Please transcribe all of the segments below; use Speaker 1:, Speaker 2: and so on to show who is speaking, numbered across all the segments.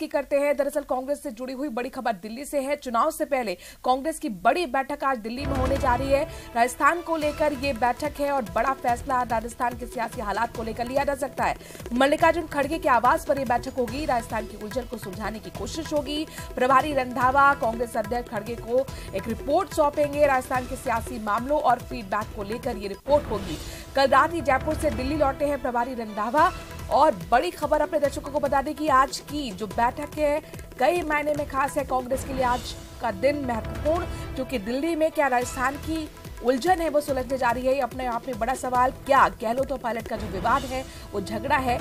Speaker 1: की करते हैं। दरअसल कांग्रेस से जुड़ी हुई बड़ी खबर दिल्ली से है। चुनाव से पहले कांग्रेस की बड़ी बैठक आज दिल्ली में होने जा रही है। राजस्थान को लेकर ये बैठक है और बड़ा फैसला राजस्थान के सियासी हालात को लेकर लिया जा सकता है। मल्लिकार्जुन खड़गे के आवास पर यह बैठक होगी। राजस्थान की उलझन को सुलझाने की कोशिश होगी। प्रभारी रंधावा कांग्रेस अध्यक्ष खड़गे को एक रिपोर्ट सौंपेंगे। राजस्थान के सियासी मामलों और फीडबैक को लेकर यह रिपोर्ट होगी। कल रात ही जयपुर से दिल्ली लौटे हैं प्रभारी रंधावा और बड़ी खबर अपने दर्शकों को बता दें कि आज की जो बैठक है कई मायने में खास है कांग्रेस के लिए। आज का दिन महत्वपूर्ण, क्योंकि दिल्ली में क्या राजस्थान की उलझन है वो सुलझने जा रही है। अपने आप में बड़ा सवाल, क्या गहलोत और पायलट का जो विवाद है, वो झगड़ा है,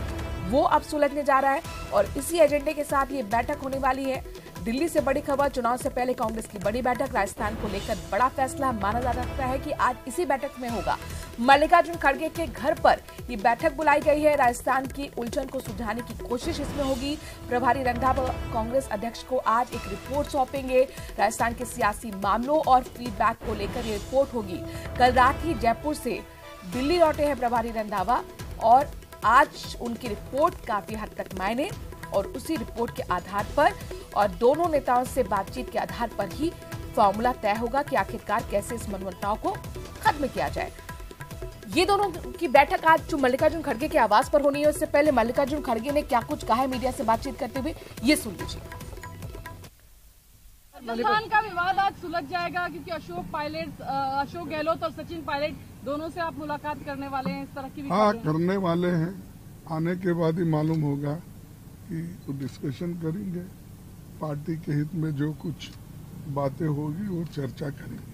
Speaker 1: वो अब सुलझने जा रहा है और इसी एजेंडे के साथ ये बैठक होने वाली है। दिल्ली से बड़ी खबर, चुनाव से पहले कांग्रेस की बड़ी बैठक, राजस्थान को लेकर बड़ा फैसला माना जा सकता है कि आज इसी बैठक में होगा। मल्लिकार्जुन खड़गे के घर पर ये बैठक बुलाई गई है। राजस्थान की उलझन को सुलझाने की कोशिश इसमें होगी। प्रभारी रंधावा कांग्रेस अध्यक्ष को आज एक रिपोर्ट सौंपेंगे। राजस्थान के सियासी मामलों और फीडबैक को लेकर ये रिपोर्ट होगी। कल रात ही जयपुर से दिल्ली लौटे हैं प्रभारी रंधावा और आज उनकी रिपोर्ट काफी हद तक मायने और उसी रिपोर्ट के आधार पर और दोनों नेताओं से बातचीत के आधार पर ही फॉर्मूला तय होगा कि आखिरकार कैसे इस मनमुटाव को खत्म किया जाए। ये दोनों की बैठक आज जो मल्लिकार्जुन खड़गे के आवास पर होनी है, उससे पहले मल्लिकार्जुन खड़गे ने क्या कुछ कहा है मीडिया से बातचीत करते हुए, ये सुन लीजिए।
Speaker 2: राजस्थान का विवाद आज सुलझ जाएगा क्योंकि अशोक गहलोत और सचिन पायलट दोनों से आप मुलाकात करने वाले हैं, इस तरह की
Speaker 3: हाँ करने वाले हैं। आने के बाद ही मालूम होगा कि तो डिस्कशन करेंगे। पार्टी के हित में जो कुछ बातें होगी वो चर्चा करेंगे।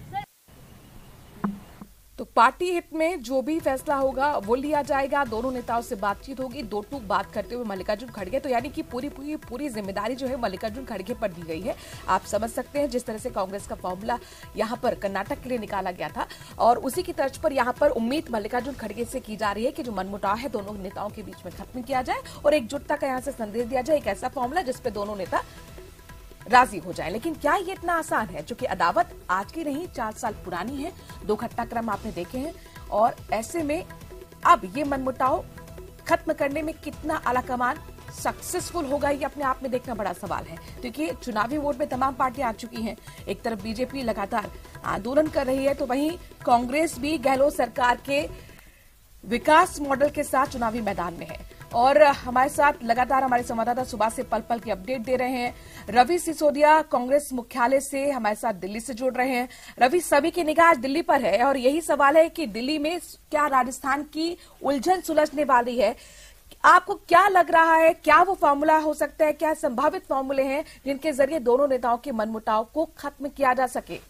Speaker 1: तो पार्टी हित में जो भी फैसला होगा वो लिया जाएगा। दोनों नेताओं से बातचीत होगी। दो टूक बात करते हुए मल्लिकार्जुन खड़गे, तो यानी कि पूरी जिम्मेदारी जो है मल्लिकार्जुन खड़गे पर दी गई है। आप समझ सकते हैं जिस तरह से कांग्रेस का फॉर्मूला यहां पर कर्नाटक के लिए निकाला गया था और उसी की तर्ज पर यहां पर उम्मीद मल्लिकार्जुन खड़गे से की जा रही है कि जो मनमुटाव है दोनों नेताओं के बीच में खत्म किया जाए और एकजुटता का यहां से संदेश दिया जाए, एक ऐसा फॉर्मूला जिसपे दोनों नेता राजी हो जाए। लेकिन क्या ये इतना आसान है? जो कि अदावत आज की नहीं 4 साल पुरानी है। 2 घटनाक्रम आपने देखे हैं और ऐसे में अब ये मनमुटाव खत्म करने में कितना आलाकमान सक्सेसफुल होगा, ये अपने आप में देखना बड़ा सवाल है। क्योंकि चुनावी वोट में तमाम पार्टियां आ चुकी हैं। एक तरफ बीजेपी लगातार आंदोलन कर रही है तो वहीं कांग्रेस भी गहलोत सरकार के विकास मॉडल के साथ चुनावी मैदान में है। और हमारे साथ लगातार हमारे संवाददाता सुबह से पल पल की अपडेट दे रहे हैं। रवि सिसोदिया कांग्रेस मुख्यालय से हमारे साथ दिल्ली से जुड़ रहे हैं। रवि, सभी की निगाह आज दिल्ली पर है और यही सवाल है कि दिल्ली में क्या राजस्थान की उलझन सुलझने वाली है? आपको क्या लग रहा है, क्या वो फॉर्मूला हो सकता है, क्या संभावित फॉर्मूले हैं जिनके जरिए दोनों नेताओं के मनमुटाव को खत्म किया जा सके?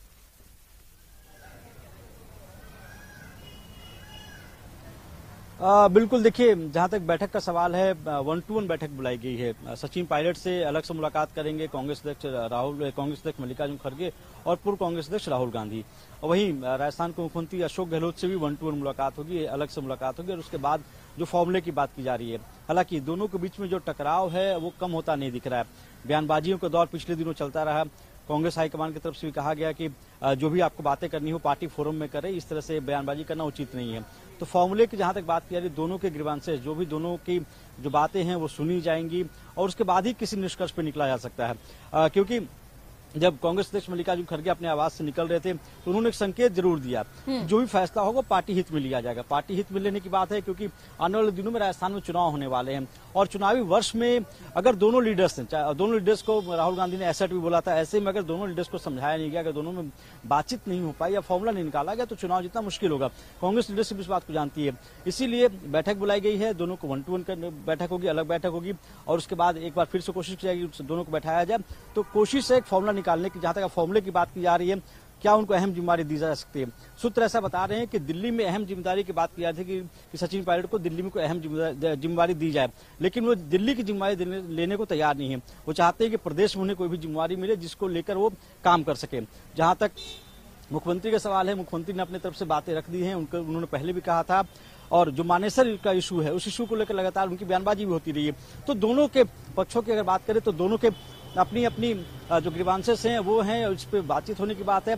Speaker 4: बिल्कुल, देखिए जहां तक बैठक का सवाल है 1-to-1 बैठक बुलाई गई है। सचिन पायलट से अलग से मुलाकात करेंगे कांग्रेस अध्यक्ष मल्लिकार्जुन खड़गे और पूर्व कांग्रेस अध्यक्ष राहुल गांधी। और वहीं राजस्थान के मुख्यमंत्री अशोक गहलोत से भी 1-to-1 मुलाकात होगी, अलग से मुलाकात होगी और उसके बाद जो फॉर्मूले की बात की जा रही है। हालांकि दोनों के बीच में जो टकराव है वो कम होता नहीं दिख रहा है। बयानबाजियों का दौर पिछले दिनों चलता रहा। कांग्रेस हाईकमान की तरफ से भी कहा गया कि जो भी आपको बातें करनी हो पार्टी फोरम में करें, इस तरह से बयानबाजी करना उचित नहीं है। तो फॉर्मूले की जहां तक बात की जा रही है, दोनों के ग्रीवांसेस, जो भी दोनों की जो बातें हैं वो सुनी जाएंगी और उसके बाद ही किसी निष्कर्ष पर निकला जा सकता है। क्योंकि जब कांग्रेस अध्यक्ष मल्लिकार्जुन खड़गे अपने आवास से निकल रहे थे तो उन्होंने एक संकेत जरूर दिया, जो भी फैसला होगा पार्टी हित में लिया जाएगा। पार्टी हित में लेने की बात है क्योंकि आने वाले दिनों में राजस्थान में चुनाव होने वाले हैं और चुनावी वर्ष में अगर दोनों लीडर्स को राहुल गांधी ने एसेट भी बोला था, ऐसे में अगर दोनों लीडर्स को समझाया नहीं गया, अगर दोनों में बातचीत नहीं हो पाई या फॉर्मूला नहीं निकाला गया तो चुनाव जीतना मुश्किल होगा। कांग्रेस लीडरशिप इस बात को जानती है, इसीलिए बैठक बुलाई गई है। दोनों को 1-to-1 बैठक होगी, अलग बैठक होगी और उसके बाद एक बार फिर से कोशिश की जाएगी दोनों को बैठाया जाए। तो कोशिश है एक फॉर्मूला निकालने की। जहां तक फॉर्मूले की बात की जा रही है, क्या उनको अहम जिम्मेदारी दी जा सकती है? सूत्र ऐसा बता रहे हैं कि दिल्ली में अहम जिम्मेदारी की बात की जा रही थी कि सचिन पायलट को दिल्ली में कोई अहम जिम्मेदारी दी जाए, लेकिन वो दिल्ली की जिम्मेदारी लेने को तैयार नहीं है। वो चाहते हैं कि प्रदेश में उन्हें कोई भी जिम्मेदारी मिले जिसको लेकर वो काम कर सके। जहां तक मुख्यमंत्री का सवाल है, मुख्यमंत्री ने अपनी तरफ से बातें रख दी हैं। उन्होंने पहले भी कहा था और जो मानेसर का इशू है उस इशू को लेकर लगातार उनकी बयानबाजी भी होती रही है। तो दोनों के पक्षों की अगर बात करें तो दोनों के अपनी अपनी जो ग्रीवांसेस हैं वो हैं, उस पर बातचीत होने की बात है।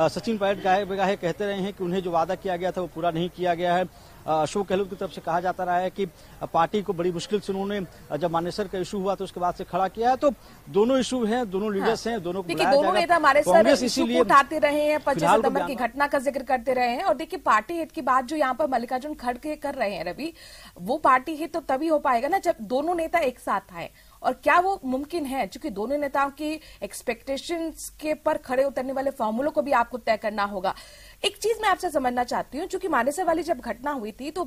Speaker 4: सचिन पायलट गाहे बेगाहे कहते रहे हैं कि उन्हें जो वादा किया गया था वो पूरा नहीं किया गया है। अशोक गहलोत की तरफ से कहा जाता रहा है कि पार्टी को बड़ी मुश्किल से उन्होंने, जब मानेसर का इशू हुआ तो उसके बाद से खड़ा किया है। तो दोनों इशू हैं, दोनों लीडर्स हैं, दोनों को बुलाया
Speaker 1: दोनों नेता हमारे
Speaker 4: कांग्रेस
Speaker 1: सर
Speaker 4: इसीलिए
Speaker 1: उठाते रहे हैं, 25 सितंबर की घटना का जिक्र करते रहे हैं। और देखिए पार्टी हित की बात जो यहाँ पर मल्लिकार्जुन खड़गे कर रहे हैं रवि, वो पार्टी हित तो तभी हो पाएगा ना जब दोनों नेता एक साथ आए। और क्या वो मुमकिन है? क्योंकि दोनों नेताओं की एक्सपेक्टेशंस के पर खड़े उतरने वाले फॉर्मूलों को भी आपको तय करना होगा। एक चीज मैं आपसे समझना चाहती हूँ, क्योंकि मानेसर वाली जब घटना हुई थी तो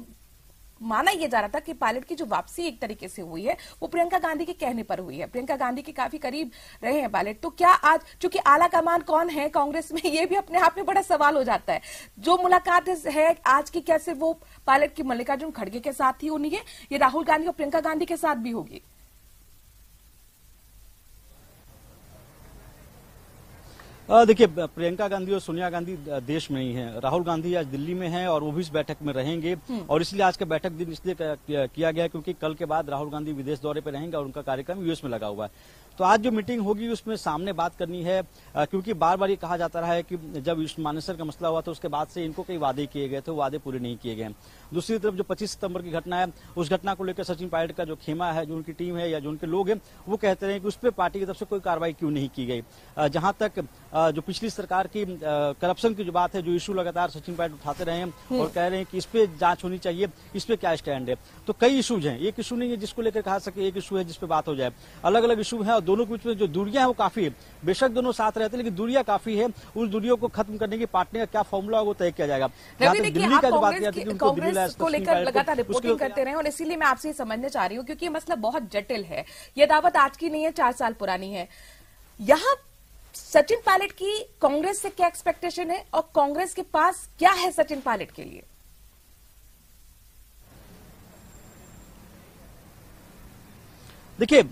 Speaker 1: माना यह जा रहा था कि पायलट की जो वापसी एक तरीके से हुई है वो प्रियंका गांधी के कहने पर हुई है। प्रियंका गांधी के काफी करीब रहे हैं पायलट। तो क्या आज, चूंकि आला कमान कौन है कांग्रेस में, ये भी अपने आप में बड़ा सवाल हो जाता है। जो मुलाकात है आज की, कैसे वो पायलट की मल्लिकार्जुन खड़गे के साथ ही होनी है, ये राहुल गांधी और प्रियंका गांधी के साथ भी होगी?
Speaker 4: देखिए, प्रियंका गांधी और सोनिया गांधी देश में ही हैं। राहुल गांधी आज दिल्ली में हैं और वो भी इस बैठक में रहेंगे। और इसलिए आज का बैठक दिन इसलिए किया गया क्योंकि कल के बाद राहुल गांधी विदेश दौरे पर रहेंगे और उनका कार्यक्रम यूएस में लगा हुआ है। तो आज जो मीटिंग होगी उसमें सामने बात करनी है, क्योंकि बार बार ये कहा जाता रहा है कि जब मानेसर का मसला हुआ तो उसके बाद से इनको कई वादे किए गए थे, वो वादे पूरे नहीं किए गए हैं। दूसरी तरफ जो 25 सितंबर की घटना है, उस घटना को लेकर सचिन पायलट का जो खेमा है, जो उनकी टीम है या जो उनके लोग हैं, वो कहते रहे कि उस पर पार्टी की तरफ से कोई कार्रवाई क्यों नहीं की गई। जहां तक जो पिछली सरकार की करप्शन की जो बात है, जो इशू लगातार सचिन पायलट उठाते रहे हैं और कह रहे हैं कि इस पे जांच होनी चाहिए, इस पे क्या स्टैंड है। तो कई इशूज हैं, एक इशू नहीं है जिसको लेकर कहा सके एक इशू है जिस पे बात हो जाए। अलग अलग इशू है और दोनों के बीच में जो दूरियां है वो काफी है। बेशक दोनों साथ रहते हैं लेकिन दूरियां काफी है। उस दूरियों को खत्म करने की पार्टी का क्या फॉर्मूला है वो तय किया जाएगा।
Speaker 1: दिल्ली का जो बात कांग्रेस को लेकर लगातार रिपोर्टिंग करते रहे और इसीलिए मैं आपसे समझना चाह रही हूँ, क्योंकि ये मसला बहुत जटिल है। ये दावत आज की नहीं है, 4 साल पुरानी है। यहाँ सचिन पायलट की कांग्रेस से क्या एक्सपेक्टेशन है और कांग्रेस के पास क्या है सचिन पायलट के लिए?
Speaker 4: देखिए,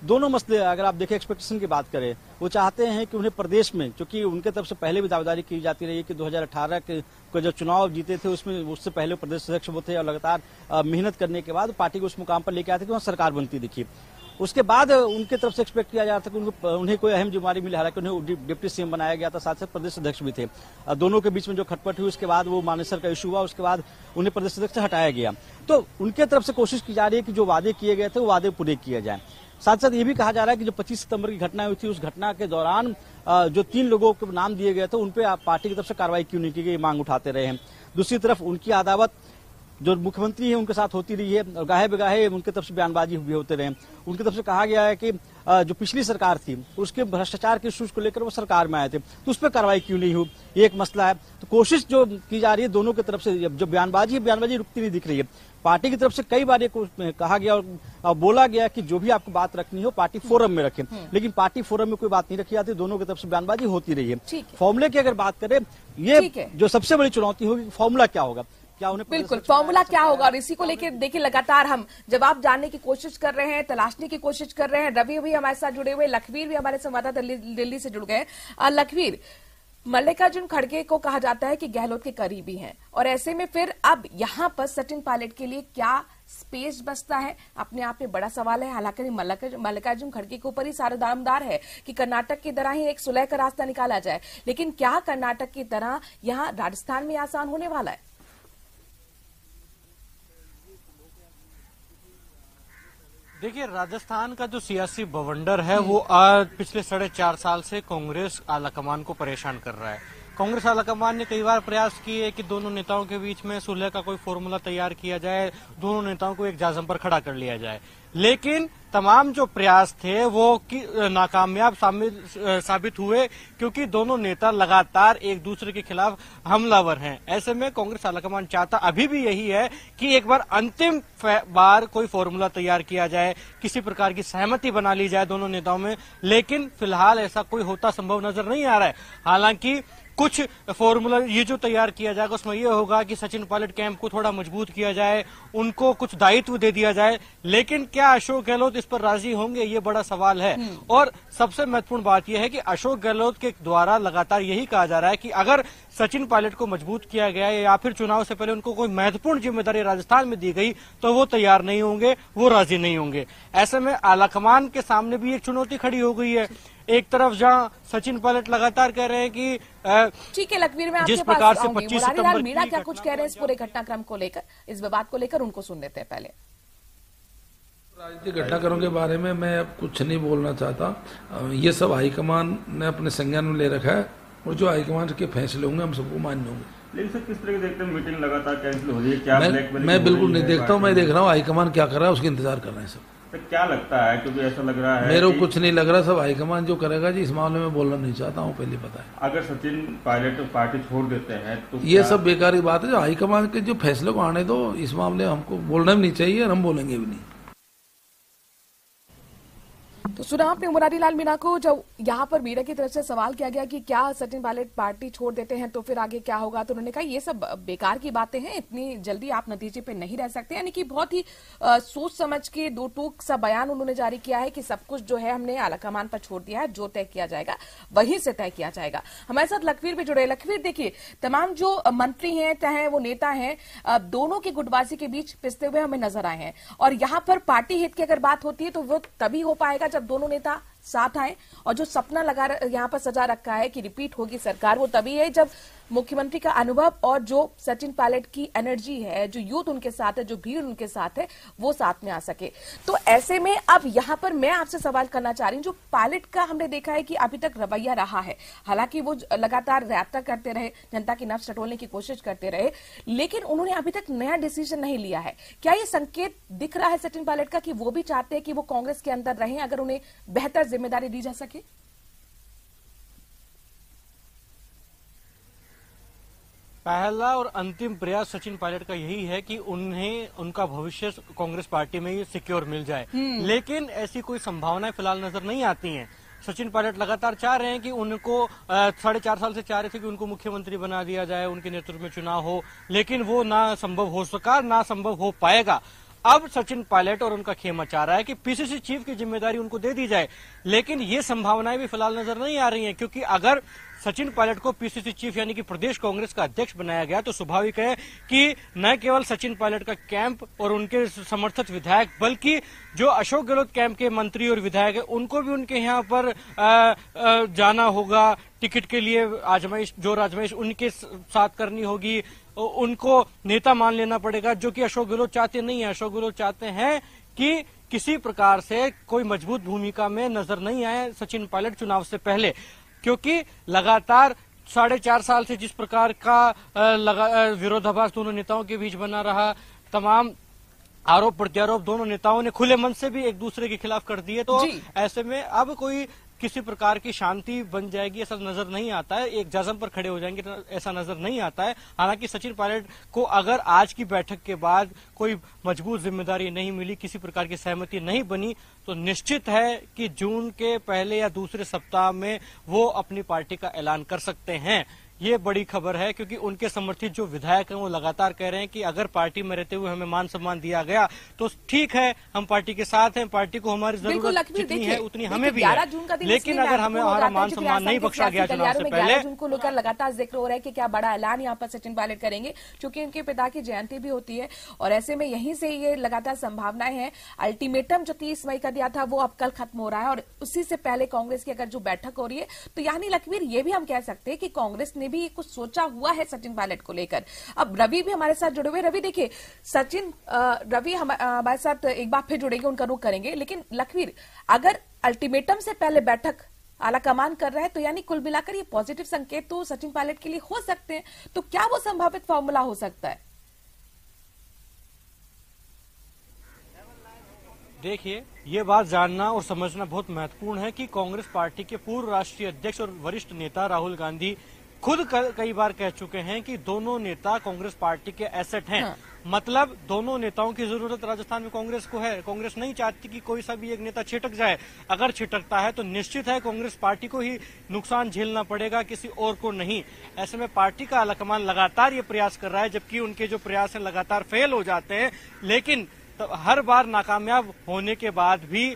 Speaker 4: दोनों मसले अगर आप देखें, एक्सपेक्टेशन की बात करें, वो चाहते हैं कि उन्हें प्रदेश में, क्योंकि उनके तरफ से पहले भी दावेदारी की जाती रही है कि 2018 के जो चुनाव जीते थे उसमें उससे पहले प्रदेश अध्यक्ष वो थे और लगातार मेहनत करने के बाद पार्टी को उस मुकाम पर लेके आए थे कि वहाँ सरकार बनती दिखी। उसके बाद उनके तरफ से एक्सपेक्ट किया जा रहा था कि उन्हें कोई अहम जिम्मेदारी मिली, हालांकि उन्हें डिप्टी सीएम बनाया गया था, साथ साथ प्रदेश अध्यक्ष भी थे। दोनों के बीच में जो खटपट हुई उसके बाद वो मानेसर का इशू हुआ, उसके बाद उन्हें प्रदेश अध्यक्ष से हटाया गया। तो उनके तरफ से कोशिश की जा रही है कि जो वादे किए गए थे वो वादे पूरे किए जाएं। साथ साथ ये भी कहा जा रहा है कि जो 25 सितंबर की घटना हुई थी उस घटना के दौरान जो 3 लोगों के नाम दिए गए थे उन पे पार्टी की तरफ से कार्रवाई क्यों नहीं की गई, मांग उठाते रहे हैं। दूसरी तरफ उनकी अदावत जो मुख्यमंत्री है उनके साथ होती रही है और गाहे बेगाहे उनके तरफ से बयानबाजी भी होते रहे। उनकी तरफ से कहा गया है कि जो पिछली सरकार थी उसके भ्रष्टाचार के इश्यूज को लेकर वो सरकार में आए थे तो उस पर कार्रवाई क्यों नहीं हुई, ये एक मसला है। तो कोशिश जो की जा रही है दोनों की तरफ से, जो बयानबाजी रुकती नहीं दिख रही है। पार्टी की तरफ से कई बार ये कहा गया और बोला गया कि जो भी आपको बात रखनी हो पार्टी फोरम में रखें, लेकिन पार्टी फोरम में कोई बात नहीं रखी जाती, दोनों की तरफ से बयानबाजी होती रही है। फॉर्मूले की अगर बात करें, ये जो सबसे बड़ी चुनौती होगी, फॉर्मूला क्या होगा, क्या उन्हें
Speaker 1: बिल्कुल फॉर्मूला क्या होगा। और इसी को लेकर देखिए लगातार हम जवाब जानने की कोशिश कर रहे हैं, तलाशने की कोशिश कर रहे हैं। रवि भी हमारे साथ जुड़े हुए, लखवीर भी हमारे संवाददाता दिल्ली से जुड़ गए। लखवीर, मल्लिकार्जुन खड़गे को कहा जाता है कि गहलोत के करीबी हैं और ऐसे में फिर अब यहां पर सचिन पायलट के लिए क्या स्पेस बचता है, अपने आप में बड़ा सवाल है। हालांकि मल्लिकार्जुन खड़गे के ऊपर ही सारा दामदार है कि कर्नाटक की तरह ही एक सुलह का रास्ता निकाला जाए, लेकिन क्या कर्नाटक की तरह यहां राजस्थान में आसान होने वाला है?
Speaker 5: देखिए, राजस्थान का जो सियासी बवंडर है वो आज पिछले 4.5 साल से कांग्रेस आलाकमान को परेशान कर रहा है। कांग्रेस आलाकमान ने कई बार प्रयास किए कि दोनों नेताओं के बीच में सुलह का कोई फॉर्मूला तैयार किया जाए, दोनों नेताओं को एक जाजम पर खड़ा कर लिया जाए, लेकिन तमाम जो प्रयास थे वो नाकामयाब साबित हुए क्योंकि दोनों नेता लगातार एक दूसरे के खिलाफ हमलावर हैं। ऐसे में कांग्रेस आलाकमान चाहता अभी भी यही है कि एक बार अंतिम बार कोई फॉर्मूला तैयार किया जाए, किसी प्रकार की सहमति बना ली जाए दोनों नेताओं में, लेकिन फिलहाल ऐसा कोई होता संभव नजर नहीं आ रहा है। हालांकि कुछ फॉर्मूला ये जो तैयार किया जाएगा उसमें ये होगा कि सचिन पायलट कैंप को थोड़ा मजबूत किया जाए, उनको कुछ दायित्व दे दिया जाए। लेकिन क्या अशोक गहलोत इस पर राजी होंगे, ये बड़ा सवाल है। और सबसे महत्वपूर्ण बात यह है कि अशोक गहलोत के द्वारा लगातार यही कहा जा रहा है कि अगर सचिन पायलट को मजबूत किया गया या फिर चुनाव से पहले उनको कोई महत्वपूर्ण जिम्मेदारी राजस्थान में दी गई तो वो तैयार नहीं होंगे, वो राजी नहीं होंगे। ऐसे में आलाकमान के सामने भी एक चुनौती खड़ी हो गई है। एक तरफ जहां सचिन पायलट लगातार कह रहे हैं कि
Speaker 1: ठीक है लखवीर, मैं
Speaker 5: जिस
Speaker 1: आपके पास
Speaker 5: प्रकार से
Speaker 1: आऊंगी।
Speaker 5: 25
Speaker 1: मुरारी लाल
Speaker 5: सितंबर
Speaker 1: मीणा
Speaker 5: की
Speaker 1: क्या कुछ कह रहे हैं इस पूरे घटनाक्रम को लेकर, इस विवाद को लेकर, उनको सुन लेते हैं पहले।
Speaker 6: राजनीतिक घटनाक्रमों के बारे में मैं अब कुछ नहीं बोलना चाहता। ये सब हाईकमान ने अपने संज्ञान में ले रखा है और जो हाईकमान के फैसले होंगे हम सबको मान्य होंगे।
Speaker 7: लेकिन सर किस तरह देखते हैं मीटिंग लगातार कैंसिल हो रही है, क्या
Speaker 6: मैं बिल्कुल नहीं देखता हूँ। मैं देख रहा हूँ हाईकमान क्या कर रहा है, उसका इंतजार कर रहे हैं सब।
Speaker 7: तो क्या लगता है, क्योंकि ऐसा लग रहा है
Speaker 6: मेरे को कुछ नहीं लग रहा, सब हाईकमान जो करेगा जी। इस मामले में बोलना नहीं चाहता हूँ, पहले पता है।
Speaker 7: अगर सचिन पायलट पार्टी छोड़ देते हैं तो
Speaker 6: ये सब बेकार की बात है। जो हाईकमान के जो फैसले को आने दो, इस मामले में हमको बोलना भी नहीं चाहिए और हम बोलेंगे भी नहीं।
Speaker 1: तो सुना आपने मुरारी लाल मीणा को। जब यहाँ पर मीडिया की तरफ से सवाल किया गया कि क्या सचिन पायलट पार्टी छोड़ देते हैं तो फिर आगे क्या होगा, तो उन्होंने कहा ये सब बेकार की बातें हैं, इतनी जल्दी आप नतीजे पे नहीं रह सकते। यानी कि बहुत ही सोच समझ के दो टूक सा बयान उन्होंने जारी किया है कि सब कुछ जो है हमने आलाकमान पर छोड़ दिया है, जो तय किया जाएगा वहीं से तय किया जाएगा। हमारे साथ लखवीर भी जुड़े। लखवीर, देखिए तमाम जो मंत्री हैं चाहे वो नेता हैं, दोनों की गुटबाजी के बीच पिसते हुए हमें नजर आए हैं। और यहाँ पर पार्टी हित की अगर बात होती है तो वो तभी हो पाएगा जब दोनों नेता साथ आए। और जो सपना लगा यहाँ पर सजा रखा है कि रिपीट होगी सरकार, वो तभी है जब मुख्यमंत्री का अनुभव और जो सचिन पायलट की एनर्जी है, जो यूथ उनके साथ है, जो भीड़ उनके साथ है, वो साथ में आ सके। तो ऐसे में अब यहाँ पर मैं आपसे सवाल करना चाह रही हूँ, जो पायलट का हमने देखा है कि अभी तक रवैया रहा है, हालांकि वो लगातार यात्रा करते रहे, जनता की नब्ज टटोलने की कोशिश करते रहे, लेकिन उन्होंने अभी तक नया डिसीजन नहीं लिया है। क्या ये संकेत दिख रहा है सचिन पायलट का कि वो भी चाहते हैं कि वो कांग्रेस के अंदर रहें अगर उन्हें बेहतर जिम्मेदारी दी जा सके?
Speaker 5: पहला और अंतिम प्रयास सचिन पायलट का यही है कि उन्हें उनका भविष्य कांग्रेस पार्टी में ही सिक्योर मिल जाए। लेकिन ऐसी कोई संभावनाएं फिलहाल नजर नहीं आती हैं। सचिन पायलट लगातार चाह रहे हैं कि उनको 4.5 साल से चाह रहे थे कि उनको मुख्यमंत्री बना दिया जाए, उनके नेतृत्व में चुनाव हो, लेकिन वो ना संभव हो सका, ना संभव हो पाएगा। अब सचिन पायलट और उनका खेमा चाह रहा है कि पीसीसी चीफ की जिम्मेदारी उनको दे दी जाए, लेकिन ये संभावनाएं भी फिलहाल नजर नहीं आ रही हैं, क्योंकि अगर सचिन पायलट को पीसीसी चीफ यानी कि प्रदेश कांग्रेस का अध्यक्ष बनाया गया तो स्वाभाविक है कि न केवल सचिन पायलट का कैंप और उनके समर्थित विधायक, बल्कि जो अशोक गहलोत कैंप के मंत्री और विधायक है उनको भी उनके यहाँ पर जाना होगा, टिकट के लिए आजमाइश उनके साथ करनी होगी, उनको नेता मान लेना पड़ेगा, जो कि अशोक गहलोत चाहते नहीं है। अशोक गहलोत चाहते हैं कि किसी प्रकार से कोई मजबूत भूमिका में नजर नहीं आए सचिन पायलट चुनाव से पहले, क्योंकि लगातार 4.5 साल से जिस प्रकार का विरोधाभास दोनों नेताओं के बीच बना रहा, तमाम आरोप प्रत्यारोप दोनों नेताओं ने खुले मन से भी एक दूसरे के खिलाफ कर दिए, तो ऐसे में अब कोई किसी प्रकार की शांति बन जाएगी ऐसा नजर नहीं आता है, एक जज्म पर खड़े हो जाएंगे ऐसा नजर नहीं आता है। हालांकि सचिन पायलट को अगर आज की बैठक के बाद कोई मजबूत जिम्मेदारी नहीं मिली, किसी प्रकार की सहमति नहीं बनी, तो निश्चित है कि जून के पहले या दूसरे सप्ताह में वो अपनी पार्टी का ऐलान कर सकते हैं। ये बड़ी खबर है, क्योंकि उनके समर्थित जो विधायक हैं वो लगातार कह रहे हैं कि अगर पार्टी में रहते हुए हमें मान सम्मान दिया गया तो ठीक है, हम पार्टी के साथ हैं, पार्टी को हमारी जरूरत जितनी है उतनी हमें भी है, लेकिन अगर हमें हमारा मान सम्मान नहीं बख्शा गया चुनाव से पहले।
Speaker 1: जून को लेकर लगातार जिक्र हो रहा है कि क्या बड़ा ऐलान यहाँ पर सचिन पायलट करेंगे, क्योंकि उनके पिता की जयंती भी होती है और ऐसे में यहीं से ये लगातार संभावनाएं हैं। अल्टीमेटम जो 30 मई का दिया था वो अब कल खत्म हो रहा है और उसी से पहले कांग्रेस की अगर जो बैठक हो रही है, तो यानी लखवीर ये भी हम कह सकते हैं कि कांग्रेस ने भी कुछ सोचा हुआ है सचिन पायलट को लेकर। अब रवि भी हमारे साथ जुड़े हुए। रवि, देखिए रवि हमारे साथ एक बार फिर जुड़ेंगे, उनका रुख करेंगे, लेकिन लखवीर अगर अल्टीमेटम से पहले बैठक आलाकमान कर रहा है तो यानी कुल मिलाकर ये पॉजिटिव संकेत तो सचिन पायलट के लिए हो सकते हैं, तो क्या वो संभावित फॉर्मूला हो सकता है?
Speaker 5: देखिए, ये बात जानना और समझना बहुत महत्वपूर्ण है कि कांग्रेस पार्टी के पूर्व राष्ट्रीय अध्यक्ष और वरिष्ठ नेता राहुल गांधी खुद कई बार कह चुके हैं कि दोनों नेता कांग्रेस पार्टी के एसेट हैं। मतलब दोनों नेताओं की जरूरत राजस्थान में कांग्रेस को है। कांग्रेस नहीं चाहती कि कोई सा भी एक नेता छिटक जाए। अगर छिटकता है तो निश्चित है कांग्रेस पार्टी को ही नुकसान झेलना पड़ेगा, किसी और को नहीं। ऐसे में पार्टी का आलाकमान लगातार ये प्रयास कर रहा है, जबकि उनके जो प्रयास हैं लगातार फेल हो जाते हैं। लेकिन तो हर बार नाकामयाब होने के बाद भी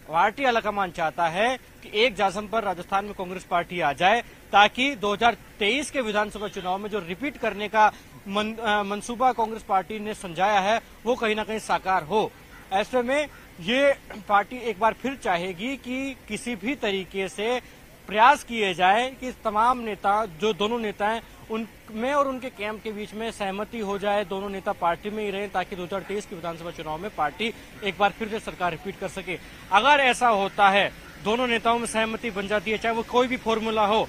Speaker 5: पार्टी आलाकमान चाहता है कि एक जाजम पर राजस्थान में कांग्रेस पार्टी आ जाए, ताकि 2023 के विधानसभा चुनाव में जो रिपीट करने का मंसूबा कांग्रेस पार्टी ने समझाया है वो कहीं ना कहीं साकार हो। ऐसे में ये पार्टी एक बार फिर चाहेगी कि किसी भी तरीके से प्रयास किए जाए कि तमाम नेता, जो दोनों नेता हैं, उनमें और उनके कैंप के बीच में सहमति हो जाए, दोनों नेता पार्टी में ही रहें, ताकि 2023 के विधानसभा चुनाव में पार्टी एक बार फिर से सरकार रिपीट कर सके। अगर ऐसा होता है, दोनों नेताओं में सहमति बन जाती है, चाहे वो कोई भी फॉर्मूला हो,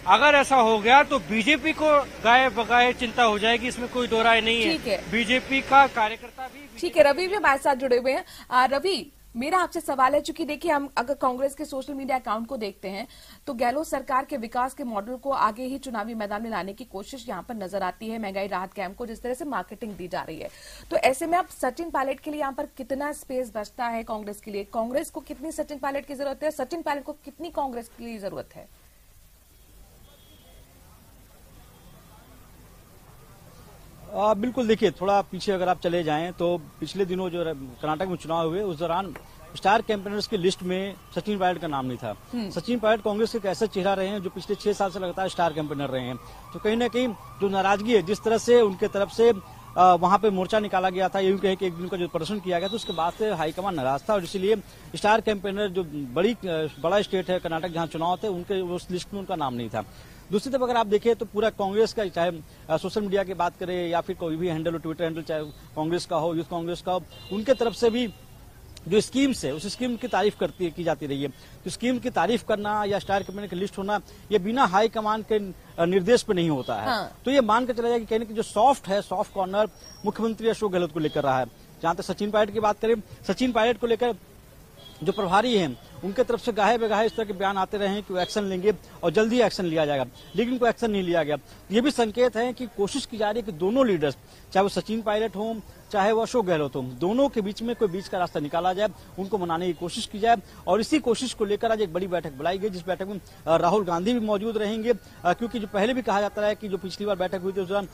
Speaker 5: अगर ऐसा हो गया तो बीजेपी को गाये बगाए चिंता हो जाएगी, इसमें कोई दो राय नहीं है। बीजेपी का कार्यकर्ता भी
Speaker 1: ठीक है। रवि भी हमारे साथ जुड़े हुए हैं। रवि, मेरा आपसे सवाल है, चूंकि देखिए हम अगर कांग्रेस के सोशल मीडिया अकाउंट को देखते हैं तो गहलोत सरकार के विकास के मॉडल को आगे ही चुनावी मैदान में लाने की कोशिश यहां पर नजर आती है। महंगाई राहत कैंप को जिस तरह से मार्केटिंग दी जा रही है, तो ऐसे में अब सचिन पायलट के लिए यहां पर कितना स्पेस बचता है कांग्रेस के लिए? कांग्रेस को कितनी सचिन पायलट की जरूरत है? सचिन पायलट को कितनी कांग्रेस के लिए जरूरत है?
Speaker 4: बिल्कुल, देखिए थोड़ा पीछे अगर आप चले जाएं तो पिछले दिनों जो कर्नाटक में चुनाव हुए उस दौरान स्टार कैंपेनर्स की लिस्ट में सचिन पायलट का नाम नहीं था। सचिन पायलट कांग्रेस के एक ऐसा चेहरा रहे हैं जो पिछले 6 साल से लगातार स्टार कैंपेनर रहे हैं। तो कहीं ना कहीं जो नाराजगी है, जिस तरह से उनके तरफ से वहां पे मोर्चा निकाला गया था, यूं कहे कि एक दिन का जो प्रदर्शन किया गया था, उसके बाद से हाईकमान नाराज था और इसीलिए स्टार कैंपेनर जो बड़ा स्टेट है कर्नाटक जहां चुनाव थे, उनके उस लिस्ट में उनका नाम नहीं था। दूसरी तरफ अगर आप देखें तो पूरा कांग्रेस का, चाहे सोशल मीडिया की बात करें या फिर कोई भी हैंडल हो, ट्विटर हैंडल, चाहे कांग्रेस का हो, यूथ कांग्रेस का हो, उनके तरफ से भी जो स्कीम्स है उस स्कीम की तारीफ की जाती रही है। तो स्कीम की तारीफ करना या स्टार कैंपेनर की लिस्ट होना, ये बिना हाई कमान के निर्देश पे नहीं होता है। तो ये मान कर चला जाए कि कहने की जो सॉफ्ट कॉर्नर मुख्यमंत्री अशोक गहलोत को लेकर रहा है। जहां तक सचिन पायलट की बात करें, सचिन पायलट को लेकर जो प्रभारी हैं उनके तरफ से गाहे बेगाहे इस तरह के बयान आते रहे हैं कि वो एक्शन लेंगे और जल्दी एक्शन लिया जाएगा, लेकिन कोई एक्शन नहीं लिया गया। ये भी संकेत है कि कोशिश की जा रही है कि दोनों लीडर्स, चाहे वो सचिन पायलट हों चाहे वो अशोक गहलोत हों, दोनों के बीच में कोई बीच का रास्ता निकाला जाए, उनको मनाने की कोशिश की जाए। और इसी कोशिश को लेकर आज एक बड़ी बैठक बुलाई गई, जिस बैठक में राहुल गांधी भी मौजूद रहेंगे, क्योंकि जो पहले भी कहा जाता है कि जो पिछली बार बैठक हुई थी उस दौरान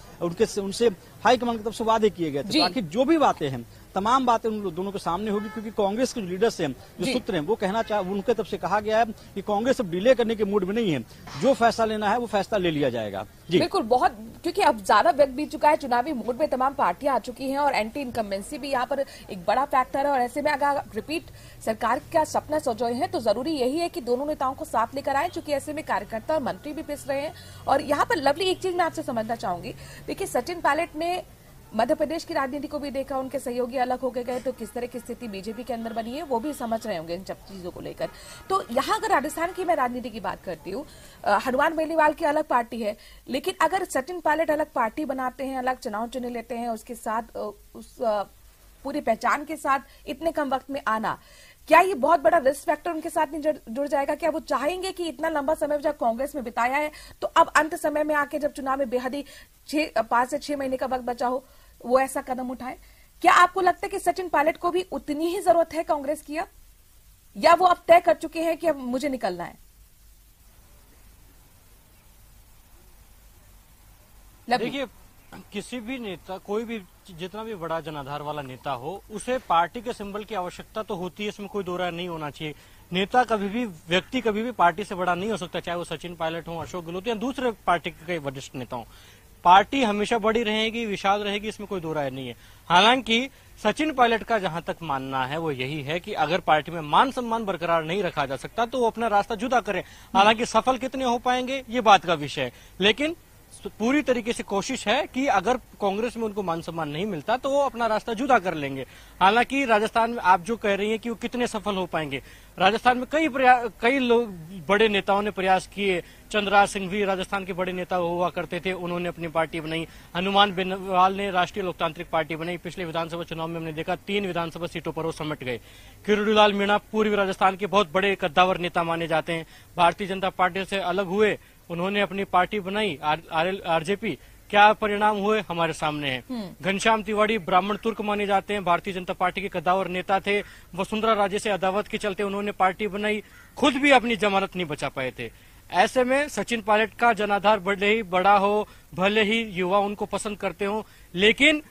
Speaker 4: उनसे हाईकमान की तरफ से वादे किए गए थे। आखिर जो भी बातें हैं, तमाम बातें उन दोनों के सामने होगी, क्योंकि कांग्रेस के जो लीडर्स हैं, जो सूत्र हैं, वो कहना उनके तरफ से कहा गया है कि कांग्रेस अब डिले करने के मूड में नहीं है, जो फैसला लेना है वो फैसला ले लिया जाएगा। जी
Speaker 1: बिल्कुल, बहुत, क्योंकि अब ज्यादा वक्त बीत चुका है, चुनावी मूड में तमाम पार्टियां आ चुकी हैं और एंटी इनकम्बेंसी भी यहाँ पर एक बड़ा फैक्टर है। और ऐसे में अगर रिपीट सरकार का सपना सजोए हैं तो जरूरी यही है कि दोनों नेताओं को साथ लेकर आए, क्योंकि ऐसे में कार्यकर्ता और मंत्री भी पिस रहे हैं। और यहाँ पर लवली, एक चीज मैं आपसे समझना चाहूंगी, देखिए सचिन पायलट ने मध्य प्रदेश की राजनीति को भी देखा, उनके सहयोगी अलग हो गए, तो किस तरह की स्थिति बीजेपी के अंदर बनी है वो भी समझ रहे होंगे इन सब चीजों को लेकर। तो यहाँ अगर राजस्थान की मैं राजनीति की बात करती हूँ, हनुमान बेनीवाल की अलग पार्टी है, लेकिन अगर सचिन पायलट अलग पार्टी बनाते हैं, अलग चुनाव चुने लेते हैं, उसके साथ उस पूरी पहचान के साथ इतने कम वक्त में आना, क्या ये बहुत बड़ा रिस्क फैक्टर उनके साथ नहीं जुड़ जाएगा? क्या वो चाहेंगे कि इतना लंबा समय जब कांग्रेस में बिताया है तो अब अंत समय में आके जब चुनाव में बेहद ही 5 से 6 महीने का वक्त बचा हो, वो ऐसा कदम उठाए? क्या आपको लगता है कि सचिन पायलट को भी उतनी ही जरूरत है कांग्रेस की, या वो अब तय कर चुके हैं कि अब मुझे निकलना है?
Speaker 5: देखिए, किसी भी नेता, कोई भी जितना भी बड़ा जनाधार वाला नेता हो, उसे पार्टी के सिंबल की आवश्यकता तो होती है, इसमें कोई दो राय नहीं होना चाहिए। नेता कभी भी, व्यक्ति कभी भी पार्टी से बड़ा नहीं हो सकता, चाहे वो सचिन पायलट हो, अशोक गहलोत या दूसरे पार्टी के वरिष्ठ नेता हो। पार्टी हमेशा बड़ी रहेगी, विशाल रहेगी, इसमें कोई दो राय नहीं है। हालांकि सचिन पायलट का जहां तक मानना है वो यही है कि अगर पार्टी में मान सम्मान बरकरार नहीं रखा जा सकता तो वो अपना रास्ता जुदा करें। हालांकि सफल कितने हो पाएंगे ये बात का विषय है, लेकिन पूरी तरीके से कोशिश है कि अगर कांग्रेस में उनको मान सम्मान नहीं मिलता तो वो अपना रास्ता जुदा कर लेंगे। हालांकि राजस्थान में आप जो कह रही हैं कि वो कितने सफल हो पाएंगे, राजस्थान में कई लोग, बड़े नेताओं ने प्रयास किए। चंद्रराज सिंह भी राजस्थान के बड़े नेता हुआ करते थे, उन्होंने अपनी पार्टी बनाई। हनुमान बेनीवाल ने राष्ट्रीय लोकतांत्रिक पार्टी बनाई। पिछले विधानसभा चुनाव में हमने देखा 3 विधानसभा सीटों पर वो समट गए। किरोड़ीलाल मीणा पूर्वी राजस्थान के बहुत बड़े कद्दावर नेता माने जाते हैं, भारतीय जनता पार्टी से अलग हुए, उन्होंने अपनी पार्टी बनाई आरजेपी, क्या परिणाम हुए हमारे सामने है। घनश्याम तिवारी ब्राह्मण तुर्क माने जाते हैं, भारतीय जनता पार्टी के कद्दावर नेता थे। वसुंधरा राजे से अदावत के चलते उन्होंने पार्टी बनाई, खुद भी अपनी जमानत नहीं बचा पाए थे। ऐसे में सचिन पायलट का जनाधार भले ही बड़ा हो, भले ही युवा उनको पसंद करते हो, लेकिन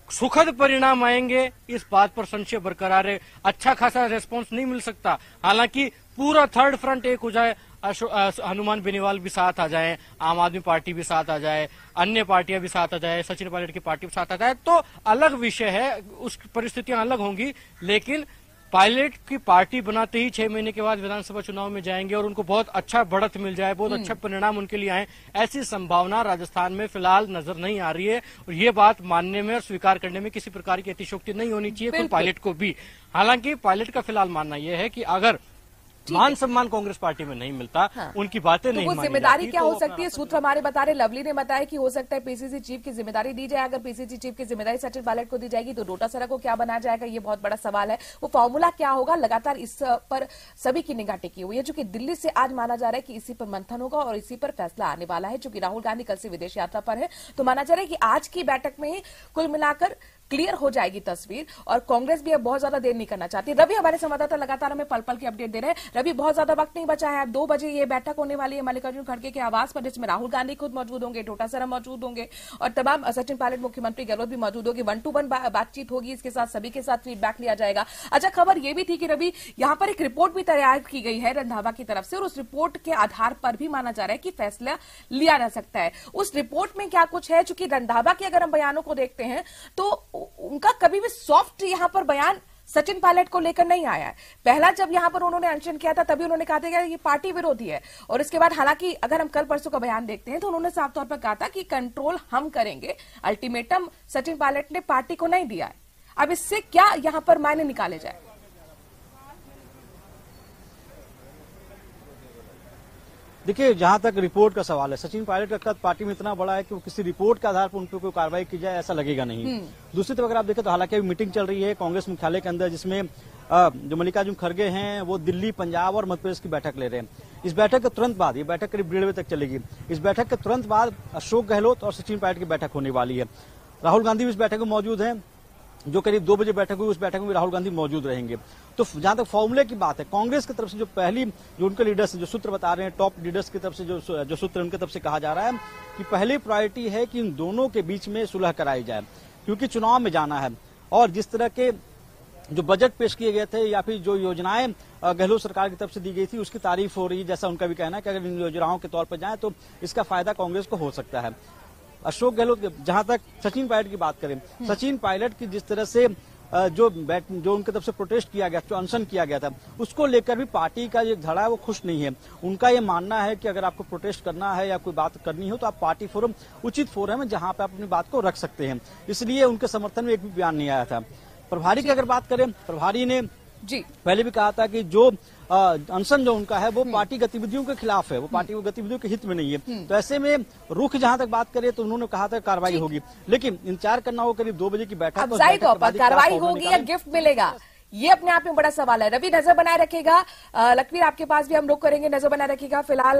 Speaker 5: सुखद परिणाम आएंगे इस बात पर संशय बरकरार है। अच्छा खासा रेस्पॉन्स नहीं मिल सकता। हालांकि पूरा थर्ड फ्रंट एक हो जाए, हनुमान बेनीवाल भी साथ आ जाए, आम आदमी पार्टी भी साथ आ जाए, अन्य पार्टियां भी साथ आ जाए, सचिन पायलट की पार्टी भी साथ आ जाए, तो अलग विषय है, उस परिस्थितियां अलग होंगी। लेकिन पायलट की पार्टी बनाते ही 6 महीने के बाद विधानसभा चुनाव में जाएंगे और उनको बहुत अच्छा बढ़त मिल जाए, बहुत अच्छा परिणाम उनके लिए आए, ऐसी संभावना राजस्थान में फिलहाल नजर नहीं आ रही है। और ये बात मानने में और स्वीकार करने में किसी प्रकार की अतिशोक्ति नहीं होनी चाहिए खुद पायलट को भी। हालांकि पायलट का फिलहाल मानना यह है कि अगर मान सम्मान कांग्रेस पार्टी में नहीं मिलता, उनकी बातें नहीं मानी
Speaker 1: जिम्मेदारी
Speaker 5: जाती,
Speaker 1: क्या
Speaker 5: तो
Speaker 1: हो सकती है? सूत्र हमारे बता रहे, लवली ने बताया कि हो सकता है पीसीसी चीफ की जिम्मेदारी दी जाए। अगर पीसीसी चीफ की जिम्मेदारी सचिन पायलट को दी जाएगी तो डोटासरा को क्या बनाया जाएगा, ये बहुत बड़ा सवाल है। वो फॉर्मूला क्या होगा, लगातार इस पर सभी की निगाह टिकी हुई है। चूंकि दिल्ली से आज माना जा रहा है कि इसी पर मंथन होगा और इसी पर फैसला आने वाला है। चूंकि राहुल गांधी कल से विदेश यात्रा पर है, तो माना जा रहा है कि आज की बैठक में ही कुल मिलाकर क्लियर हो जाएगी तस्वीर। और कांग्रेस भी अब बहुत ज्यादा देर नहीं करना चाहती। रवि हमारे संवाददाता लगातार हमें पल पल की अपडेट दे रहे हैं। रवि, बहुत ज्यादा वक्त नहीं बचा है, अब 2 बजे ये बैठक होने वाली है मल्लिकार्जुन खड़गे के आवास पर, जिसमें राहुल गांधी खुद मौजूद होंगे, डोटासरा मौजूद होंगे और तमाम सचिन पायलट, मुख्यमंत्री गहलोत भी मौजूद होगी। 1-to-1 बातचीत होगी, इसके साथ सभी के साथ फीडबैक लिया जाएगा। अच्छा, खबर यह भी थी कि रवि, यहां पर एक रिपोर्ट भी तैयार की गई है रंधावा की तरफ से और उस रिपोर्ट के आधार पर भी माना जा रहा है कि फैसला लिया जा सकता है। उस रिपोर्ट में क्या कुछ है? चूंकि रंधावा के अगर हम बयानों को देखते हैं तो उनका कभी भी सॉफ्ट यहां पर बयान सचिन पायलट को लेकर नहीं आया है। पहला जब यहां पर उन्होंने अनशन किया था तभी उन्होंने कहा था कि ये पार्टी विरोधी है, और इसके बाद हालांकि अगर हम कल परसों का बयान देखते हैं तो उन्होंने साफ तौर पर कहा था कि कंट्रोल हम करेंगे। अल्टीमेटम सचिन पायलट ने पार्टी को नहीं दिया है। अब इससे क्या यहां पर मायने निकाले जाए?
Speaker 4: देखिए, जहां तक रिपोर्ट का सवाल है, सचिन पायलट का कद पार्टी में इतना बड़ा है कि वो किसी रिपोर्ट के आधार पर उन पर कोई कार्रवाई की जाए ऐसा लगेगा नहीं। दूसरी तरफ अगर आप देखें तो हालांकि अभी मीटिंग चल रही है कांग्रेस मुख्यालय के अंदर, जिसमें जो मल्लिकार्जुन खड़गे हैं वो दिल्ली, पंजाब और मध्य प्रदेश की बैठक ले रहे हैं। इस बैठक के तुरंत बाद, ये बैठक करीब 1:30 बजे तक चलेगी, इस बैठक के तुरंत बाद अशोक गहलोत और सचिन पायलट की बैठक होने वाली है। राहुल गांधी भी इस बैठक में मौजूद है, जो करीब 2 बजे बैठक हुई, उस बैठक में भी राहुल गांधी मौजूद रहेंगे। तो जहां तक फॉर्मूले की बात है, कांग्रेस की तरफ से जो उनके लीडर्स, जो सूत्र बता रहे हैं, टॉप लीडर्स की तरफ से जो सूत्र उनकी तरफ से कहा जा रहा है कि पहली प्रायोरिटी है कि इन दोनों के बीच में सुलह कराई जाए, क्योंकि चुनाव में जाना है। और जिस तरह के जो बजट पेश किए गए थे या फिर जो योजनाएं गहलोत सरकार की तरफ से दी गई थी, उसकी तारीफ हो रही है। जैसा उनका भी कहना है कि अगर इन योजनाओं के तौर पर जाए तो इसका फायदा कांग्रेस को हो सकता है। अशोक गहलोत, जहां तक सचिन पायलट की बात करें, सचिन पायलट की जिस तरह से जो उनकी तरफ से प्रोटेस्ट किया गया, जो अनशन किया गया था, उसको लेकर भी पार्टी का जो धड़ा है वो खुश नहीं है। उनका ये मानना है कि अगर आपको प्रोटेस्ट करना है या कोई बात करनी हो तो आप पार्टी फोरम, उचित फोरम है जहां पे आप अपनी बात को रख सकते हैं। इसलिए उनके समर्थन में एक भी बयान नहीं आया था। प्रभारी की अगर बात करें, प्रभारी ने जी पहले भी कहा था कि जो अनशन जो उनका है वो पार्टी गतिविधियों के खिलाफ है, वो पार्टी की गतिविधियों के हित में नहीं है। तो ऐसे में रुख जहां तक बात करें तो उन्होंने कहा था कार्रवाई होगी, लेकिन इंतजार करना हो करीब 2 बजे की बैठक,
Speaker 1: कार्रवाई होगी या गिफ्ट मिलेगा, ये अपने आप में बड़ा सवाल है। रवि, नजर बनाए रखेगा। लखवीर, आपके पास भी हम रुख करेंगे, नजर बनाए रखेगा। फिलहाल